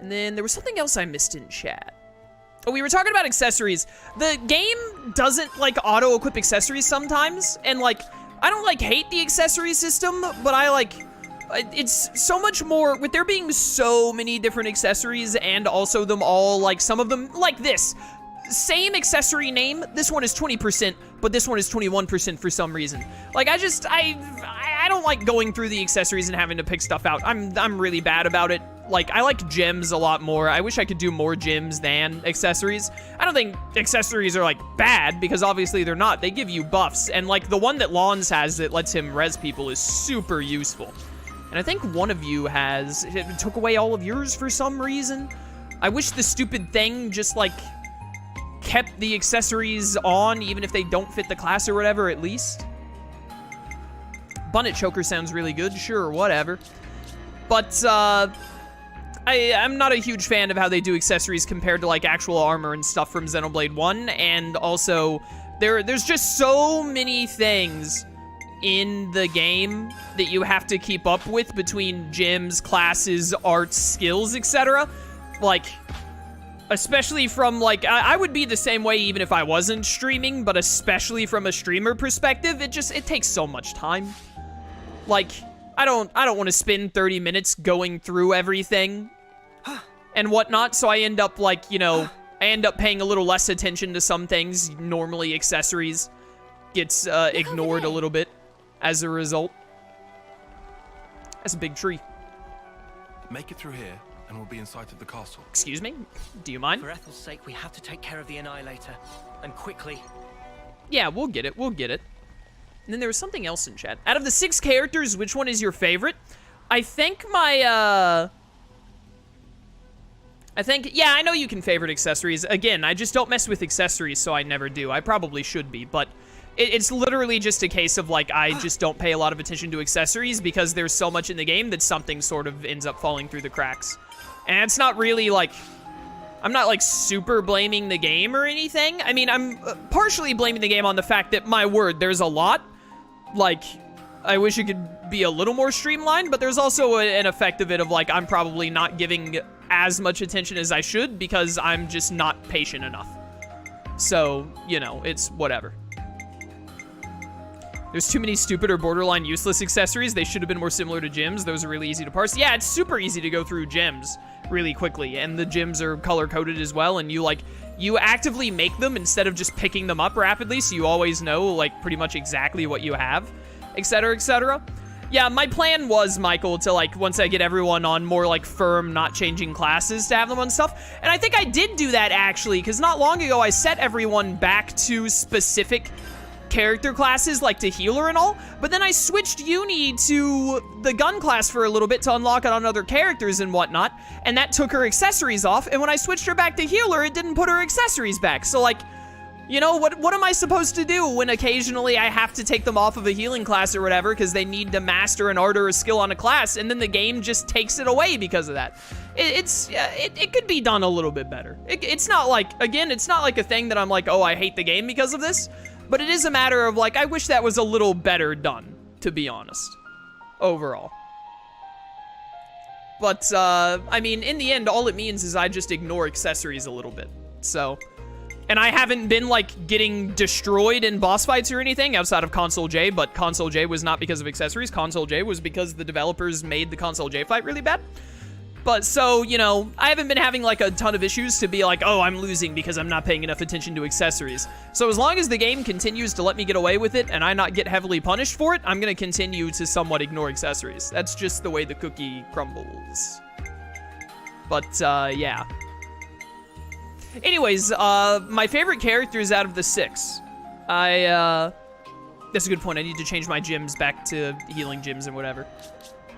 And then there was something else I missed in chat. Oh, we were talking about accessories. The game doesn't, like, auto-equip accessories sometimes. And, like, I don't, like, hate the accessory system, but I, like... It's so much more, with there being so many different accessories and also them all, like, some of them, like this. Same accessory name, this one is 20%, but this one is 21% for some reason. Like, I don't like going through the accessories and having to pick stuff out. I'm really bad about it. Like, I like gems a lot more. I wish I could do more gems than accessories. I don't think accessories are, like, bad, because obviously they're not. They give you buffs, and, like, the one that Lawns has that lets him res people is super useful. And I think one of you it took away all of yours for some reason. I wish the stupid thing just, like, kept the accessories on, even if they don't fit the class or whatever, at least. Bunnet Choker sounds really good, sure, whatever. But, I'm not a huge fan of how they do accessories compared to, like, actual armor and stuff from Xenoblade 1, and also, there's just so many things in the game that you have to keep up with between gyms, classes, arts, skills, etc. Like, especially from, like, I would be the same way even if I wasn't streaming, but especially from a streamer perspective, it takes so much time. Like, I don't want to spend 30 minutes going through everything and whatnot, so I end up, like, you know, I end up paying a little less attention to some things. Normally, accessories gets ignored a little bit as a result. That's a big tree. Make it through here, and we'll be in sight of the castle. Excuse me? Do you mind? For Ethel's sake, we have to take care of the Annihilator. And quickly. Yeah, we'll get it. We'll get it. And then there was something else in chat. Out of the 6 characters, which one is your favorite? I think my, yeah, I know you can favorite accessories. Again, I just don't mess with accessories, so I never do. I probably should be, but it's literally just a case of, like, I just don't pay a lot of attention to accessories because there's so much in the game that something sort of ends up falling through the cracks. And it's not really, like, I'm not, like, super blaming the game or anything. I mean, I'm partially blaming the game on the fact that, my word, there's a lot. Like, I wish it could be a little more streamlined, but there's also an effect of it of, like, I'm probably not giving as much attention as I should because I'm just not patient enough. So, you know, it's whatever. There's too many stupid or borderline useless accessories. They should have been more similar to gems. Those are really easy to parse. Yeah, it's super easy to go through gems really quickly, and the gems are color-coded as well, and you actively make them instead of just picking them up rapidly, so you always know, like, pretty much exactly what you have, etc., etc. Yeah, my plan was, Michael, to, like, once I get everyone on more, like, firm, not changing classes, to have them on stuff, and I think I did do that, actually, because not long ago, I set everyone back to specific character classes, like to healer and all, but then I switched Uni to the gun class for a little bit to unlock it on other characters and whatnot, and that took her accessories off, and when I switched her back to healer, it didn't put her accessories back. So, like, you know, what am I supposed to do when occasionally I have to take them off of a healing class or whatever because they need to master an art or a skill on a class, and then the game just takes it away because of that? It could be done a little bit better. It's not like, again, it's not like a thing that I'm like, oh, I hate the game because of this. But it is a matter of, like, I wish that was a little better done, to be honest, overall. But, I mean, in the end, all it means is I just ignore accessories a little bit, so. And I haven't been, like, getting destroyed in boss fights or anything outside of Console J, but Console J was not because of accessories. Console J was because the developers made the Console J fight really bad. But, so, you know, I haven't been having, like, a ton of issues to be like, oh, I'm losing because I'm not paying enough attention to accessories. So as long as the game continues to let me get away with it and I not get heavily punished for it, I'm going to continue to somewhat ignore accessories. That's just the way the cookie crumbles. But, yeah. Anyways, my favorite characters out of the 6. That's a good point. I need to change my gyms back to healing gyms and whatever.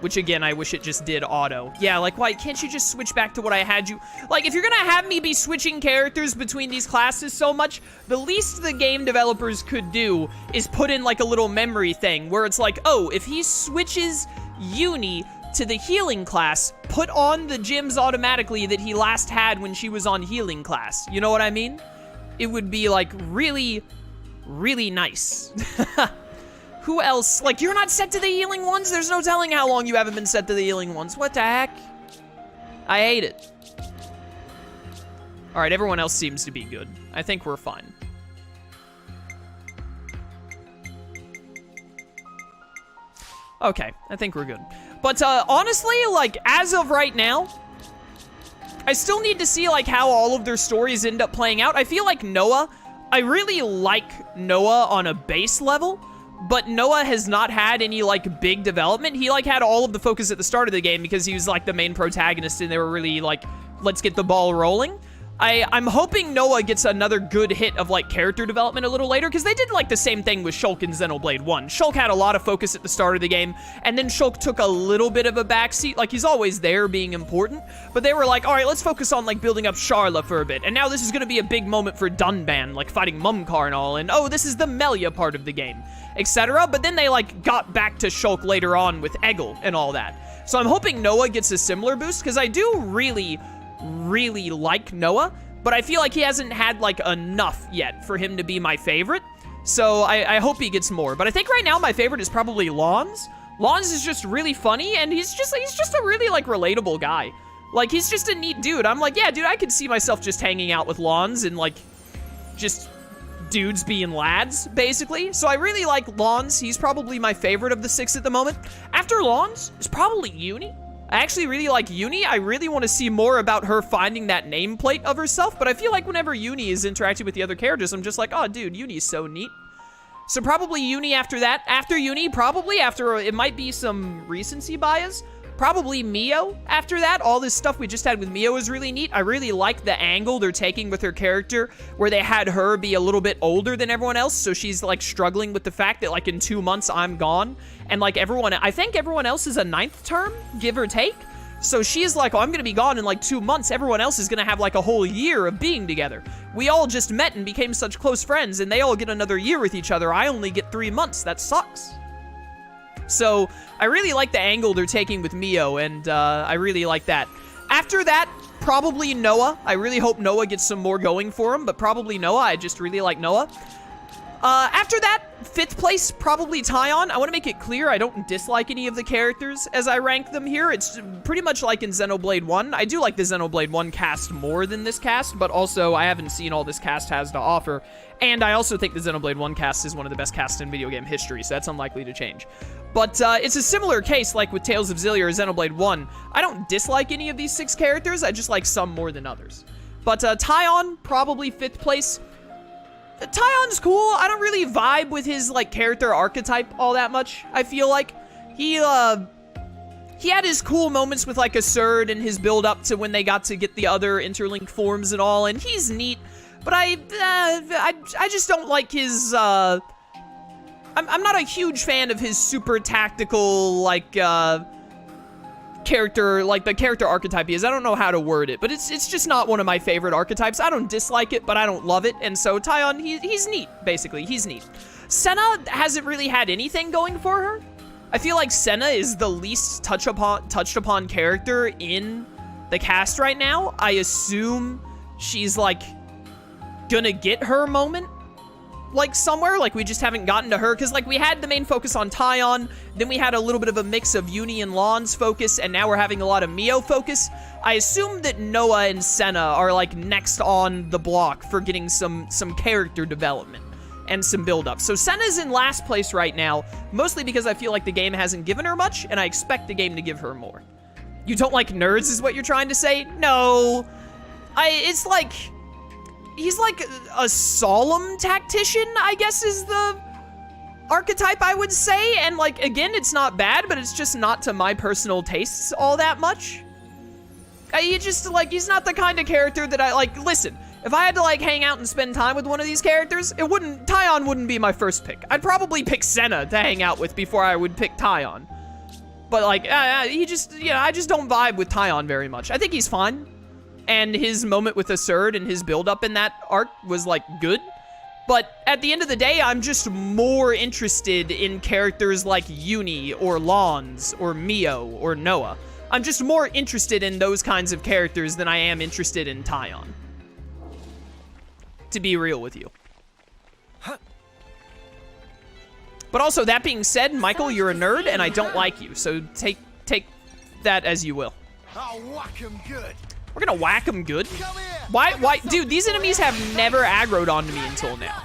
Which, again, I wish it just did auto. Yeah, like, why can't you just switch back to what I had you... Like, if you're gonna have me be switching characters between these classes so much, the least the game developers could do is put in, like, a little memory thing where it's like, oh, if he switches Uni to the healing class, put on the gyms automatically that he last had when she was on healing class. You know what I mean? It would be, like, really, really nice. Who else? Like, you're not set to the healing ones? There's no telling how long you haven't been set to the healing ones. What the heck? I hate it. All right, everyone else seems to be good. I think we're fine. Okay, I think we're good. But honestly, like, as of right now, I still need to see, like, how all of their stories end up playing out. I feel like Noah, I really like Noah on a base level, but Noah has not had any, like, big development. He, like, had all of the focus at the start of the game because he was, like, the main protagonist, and they were really, like, let's get the ball rolling. I'm hoping Noah gets another good hit of, like, character development a little later, because they did, like, the same thing with Shulk in Xenoblade 1. Shulk had a lot of focus at the start of the game, and then Shulk took a little bit of a backseat. Like, he's always there being important, but they were like, all right, let's focus on, like, building up Sharla for a bit, and now this is gonna be a big moment for Dunban, like, fighting Mumkar and all, and, oh, this is the Melia part of the game, etc. But then they, like, got back to Shulk later on with Eggle and all that. So I'm hoping Noah gets a similar boost, because I do really like Noah, but I feel like he hasn't had, like, enough yet for him to be my favorite. So I hope he gets more. But I think right now my favorite is probably Lons. Lons is just really funny, and he's just a really, like, relatable guy. Like, he's just a neat dude. I'm like, yeah, dude, I could see myself just hanging out with Lons and, like, just dudes being lads, basically. So I really like Lons. He's probably my favorite of the 6 at the moment. After Lons is probably Uni. I actually really like Uni. I really want to see more about her finding that nameplate of herself, but I feel like whenever Uni is interacting with the other characters, I'm just like, oh, dude, Uni's so neat. So probably Uni after that. After Uni, probably after, it might be some recency bias, probably Mio after that. All this stuff we just had with Mio is really neat. I really like the angle they're taking with her character, where they had her be a little bit older than everyone else, so she's, like, struggling with the fact that, like, in 2 months I'm gone, and, like, I think everyone else is a 9th term, give or take. So she's like, oh, I'm gonna be gone in, like, 2 months. Everyone else is gonna have, like, a whole year of being together. We all just met and became such close friends, and they all get another year with each other. I only get 3 months. That sucks. So I really like the angle they're taking with Mio, and I really like that. After that, probably Noah. I really hope Noah gets some more going for him, but probably Noah. I just really like Noah. After that, 5th place, probably Taion. I want to make it clear I don't dislike any of the characters as I rank them here. It's pretty much like in Xenoblade 1. I do like the Xenoblade 1 cast more than this cast, but also I haven't seen all this cast has to offer. And I also think the Xenoblade 1 cast is one of the best casts in video game history, so that's unlikely to change. But it's a similar case like with Tales of Xillia or Xenoblade 1. I don't dislike any of these 6 characters, I just like some more than others. But Taion, probably 5th place. Taion's cool. I don't really vibe with his, like, character archetype all that much, I feel like. He had his cool moments with, like, Asserd and his build-up to when they got to get the other Interlink forms and all, and he's neat. But I just don't like his, I'm not a huge fan of his super tactical, like, character, like the character archetype he is. I don't know how to word it, but it's just not one of my favorite archetypes. I don't dislike it, but I don't love it, and so Taion, he's neat, basically. He's neat. Sena hasn't really had anything going for her. I feel like Sena is the least touched upon character in the cast right now. I assume she's, like, gonna get her moment, like, somewhere. Like, we just haven't gotten to her, because, like, we had the main focus on Taion, then we had a little bit of a mix of Uni and Lons focus, and now we're having a lot of Mio focus. I assume that Noah and Sena are, like, next on the block for getting some character development and some build-up. So Sena's in last place right now, mostly because I feel like the game hasn't given her much, and I expect the game to give her more. You don't like nerds is what you're trying to say? No. It's like... He's like a solemn tactician, I guess, is the archetype I would say. And, like, again, it's not bad, but it's just not to my personal tastes all that much. He just, like, he's not the kind of character that I, like, listen, if I had to, like, hang out and spend time with one of these characters, Taion wouldn't be my first pick. I'd probably pick Sena to hang out with before I would pick Taion. But, like, he just, yeah, I just don't vibe with Taion very much. I think he's fine. And his moment with Asserd and his build-up in that arc was, like, good. But at the end of the day, I'm just more interested in characters like Uni or Lons or Mio or Noah. I'm just more interested in those kinds of characters than I am interested in Taion. To be real with you. But also, that being said, Michael, you're a nerd, and I don't like you. So take that as you will. I'll whack 'em good. We're gonna whack them good. Why? Dude, these enemies have never aggroed onto me until now.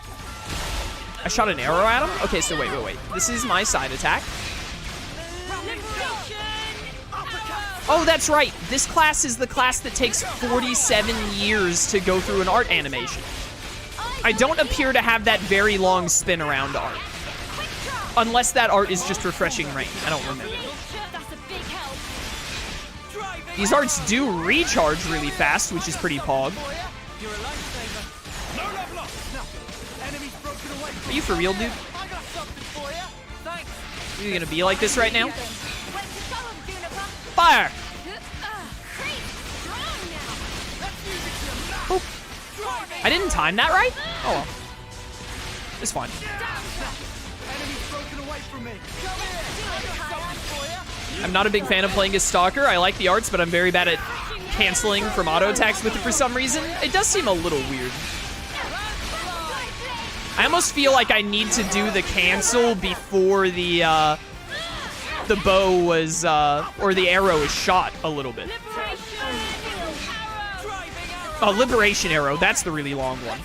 I shot an arrow at him? Okay, so wait. This is my side attack. Oh, that's right. This class is the class that takes 47 years to go through an art animation. I don't appear to have that very long spin around art. Unless that art is just refreshing rain. I don't remember. These arts do recharge really fast, which is pretty pog. Are you for real, dude? Are you gonna be like this right now? Fire! Boop. I didn't time that right? Oh well. It's fine. I'm not a big fan of playing as Stalker. I like the arts, but I'm very bad at canceling from auto attacks with it for some reason. It does seem a little weird. I almost feel like I need to do the cancel before the bow was, or the arrow is shot a little bit. Liberation arrow, that's the really long one.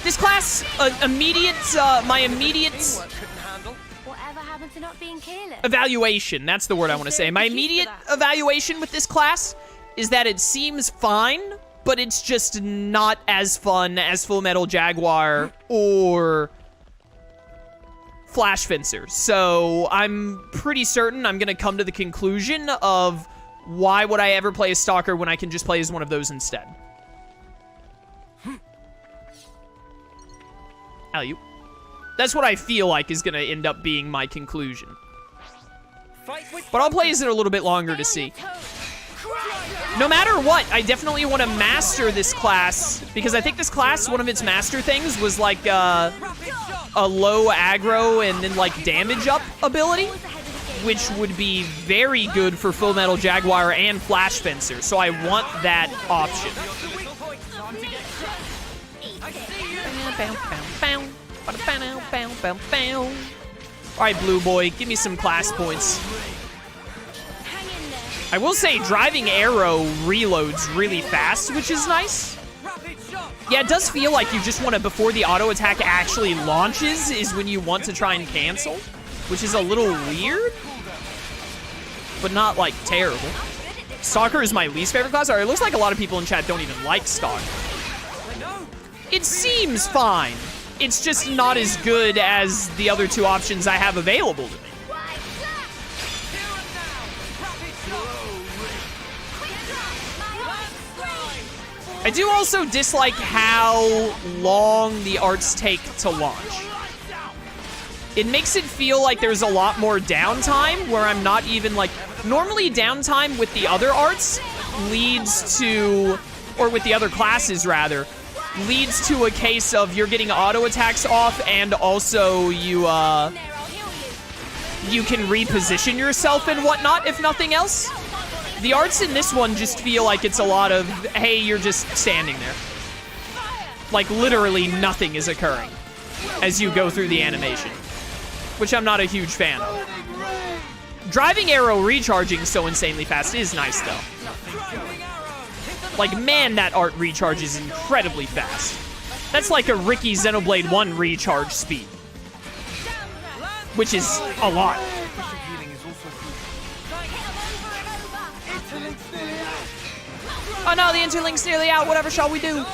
This class, my immediate To not being careless. evaluation, that's the word I want to say. My immediate evaluation with this class is that it seems fine, but it's just not as fun as Full Metal Jaguar or Flash Fencer. So I'm pretty certain I'm going to come to the conclusion of why would I ever play a Stalker when I can just play as one of those instead. Alley-oop. That's what I feel like is going to end up being my conclusion. But I'll play as it a little bit longer to see. No matter what, I definitely want to master this class, because I think this class, one of its master things was like a low aggro and then like damage up ability, which would be very good for Full Metal Jaguar and Flash Fencer. So I want that option. Alright, Blue Boy, give me some class points. I will say driving arrow reloads really fast, which is nice. Yeah, it does feel like you just want to, before the auto attack actually launches, is when you want to try and cancel, which is a little weird, but not like terrible. Stalker is my least favorite class. Alright, it looks like a lot of people in chat don't even like Stalker. It seems fine. It's just not as good as the other two options I have available to me. I do also dislike how long the arts take to launch. It makes it feel like there's a lot more downtime where I'm not even like... Normally downtime with the other arts leads to... Or with the other classes, rather, leads to a case of you're getting auto attacks off and also you can reposition yourself and whatnot, if nothing else. The arts in this one just feel like it's a lot of, hey, you're just standing there. Like, literally nothing is occurring as you go through the animation, which I'm not a huge fan of. Driving arrow recharging so insanely fast is nice, though. Like, man, that art recharges incredibly fast. That's like a Ricky Xenoblade 1 recharge speed, which is a lot. Oh no, the Interlink's nearly out. Whatever shall we do?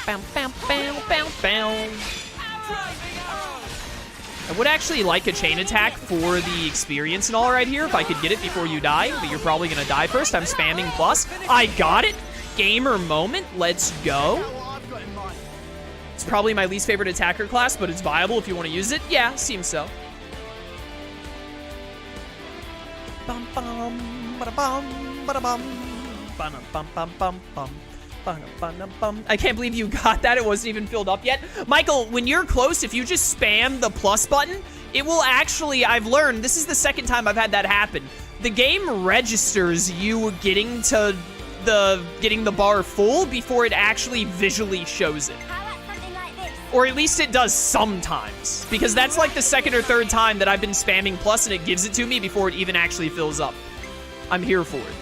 Bam, bam, bam, bam, bam. I would actually like a chain attack for the experience and all right here if I could get it before you die, but you're probably gonna die first. I'm spamming plus. I got it. Gamer moment. Let's go. It's probably my least favorite attacker class, but it's viable if you want to use it. Yeah, seems so. Bum bum bada bum bada bum bum bum bum bum bum. I can't believe you got that. It wasn't even filled up yet. Michael, when you're close, if you just spam the plus button, it will actually, I've learned, this is the second time I've had that happen. The game registers you getting the bar full before it actually visually shows it. How about something like this? Or at least it does sometimes. Because that's like the second or third time that I've been spamming plus and it gives it to me before it even actually fills up. I'm here for it.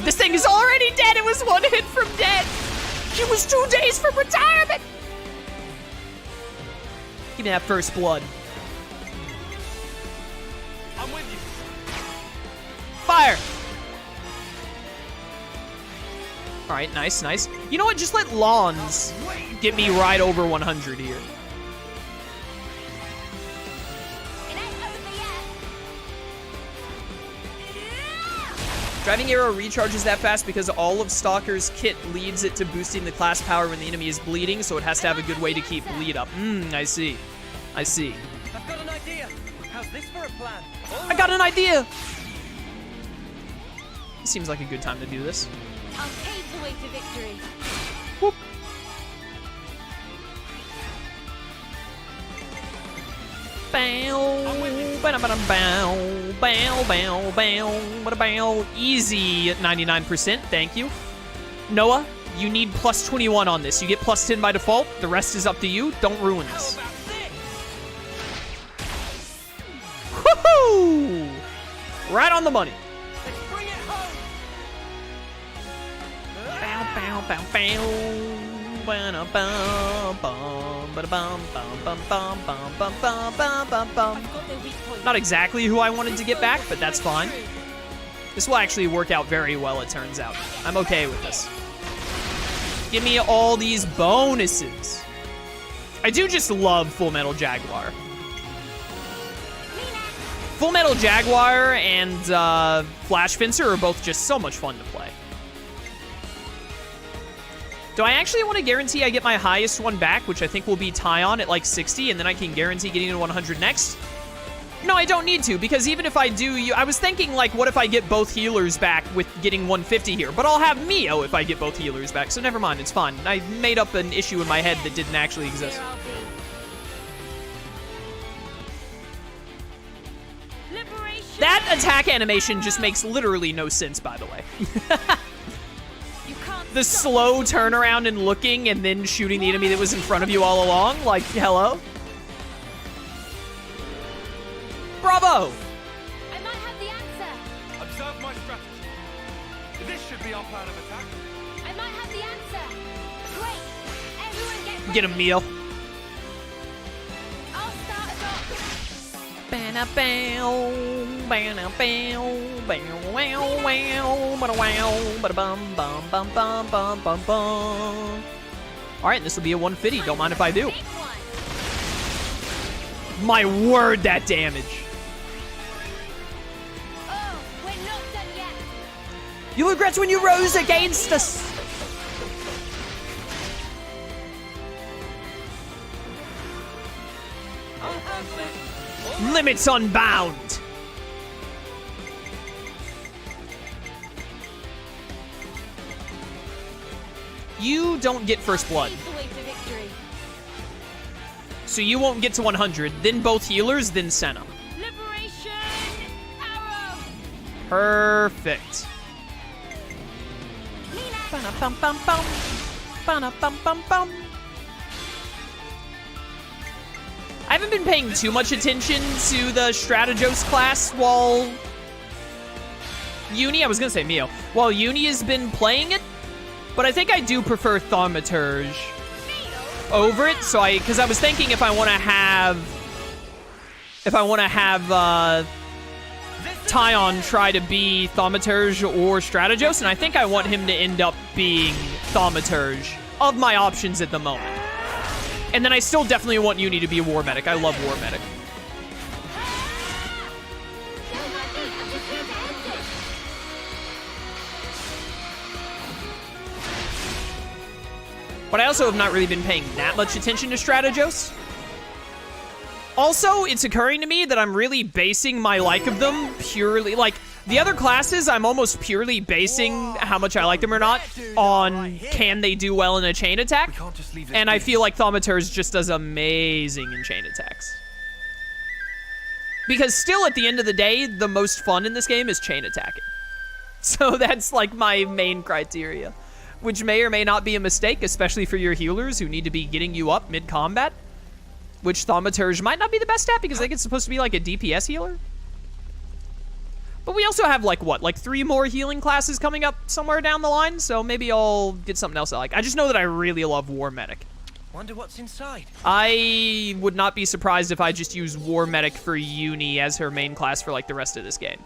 This thing is already dead. It was one hit from dead. He was 2 days from retirement. Give me that first blood. I'm with you. Fire. All right, nice, nice. You know what? Just let Lawns get me right over 100 here. Driving arrow recharges that fast because all of Stalker's kit leads it to boosting the class power when the enemy is bleeding, so it has to have a good way to keep bleed up. I see. I see. I've got an idea. How's this for a plan? I got an idea! Seems like a good time to do this. I'll pave the way to victory. Whoop. Easy at 99%, thank you. Noah, you need plus 21 on this. You get plus 10 by default. The rest is up to you. Don't ruin this. Woohoo! Right on the money. Let's bring it home. Not exactly who I wanted to get back, but that's fine. This will actually work out very well, it turns out. I'm okay with this. Give me all these bonuses. I do just love Full Metal Jaguar. Full Metal Jaguar and Flash Fencer are both just so much fun to play. Do I actually want to guarantee I get my highest one back, which I think will be Taion at like 60, and then I can guarantee getting to 100 next? No, I don't need to, because even if I do, I was thinking, like, what if I get both healers back with getting 150 here? But I'll have Mio if I get both healers back, so never mind, it's fine. I made up an issue in my head that didn't actually exist. That attack animation just makes literally no sense, by the way. The slow turnaround and looking and then shooting the enemy that was in front of you all along. Like, hello? Bravo! I might have the answer. Observe my strategy. This should be our plan of attack. I might have the answer. Great. Everyone get ready. Get a meal. I'll start us off. Alright, this will be a 150. Don't mind if I do. Big one. My word, that damage. Oh, we're not done yet. You regret when you rose against us. Limits unbound. You don't get first blood. Pave the way to victory. So you won't get to 100. Then both healers, then Sena. Liberation arrow. Perfect. Mina. I haven't been paying too much attention to the Strategos class while I was gonna say Mio, while Uni has been playing it, but I think I do prefer Thaumaturge over it, so because I was thinking if I want to have Taion try to be Thaumaturge or Strategos, and I think I want him to end up being Thaumaturge of my options at the moment. And then I still definitely want Uni to be a War Medic. I love War Medic. But I also have not really been paying that much attention to Strategos. Also, it's occurring to me that I'm really basing my like of them purely, like, the other classes, I'm almost purely basing how much I like them or not on can they do well in a chain attack. And I feel like Thaumaturge just does amazing in chain attacks. Because still, at the end of the day, the most fun in this game is chain attacking. So that's like my main criteria, which may or may not be a mistake, especially for your healers who need to be getting you up mid-combat, which Thaumaturge might not be the best stat because I think it's supposed to be like a DPS healer. But we also have like, what, like 3 more healing classes coming up somewhere down the line, so maybe I'll get something else I like. I just know that I really love War Medic. Wonder what's inside. I would not be surprised if I just use War Medic for Uni as her main class for like the rest of this game.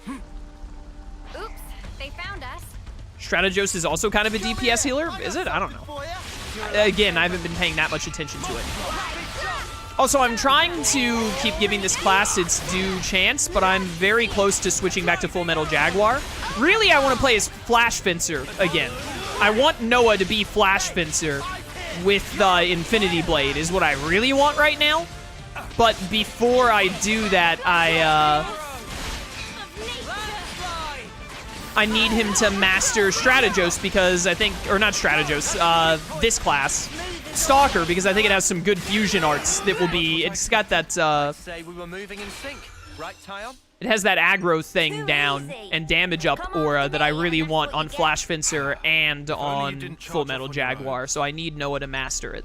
Oops, they found us. Strategos is also kind of a DPS healer, is it? I don't know. Again, I haven't been paying that much attention to it. Also, I'm trying to keep giving this class its due chance, but I'm very close to switching back to Full Metal Jaguar. Really, I want to play as Flash Fencer again. I want Noah to be Flash Fencer with the Infinity Blade is what I really want right now. But before I do that, I need him to master Strategos because I think, or not Strategos, this class, Stalker, because I think it has some good fusion arts that will be, it's got that, Say we were moving in sync, right, Taion? it has that aggro thing down and damage up aura that I really want on Flash Fencer and on Full Metal Jaguar, so I need Noah to master it.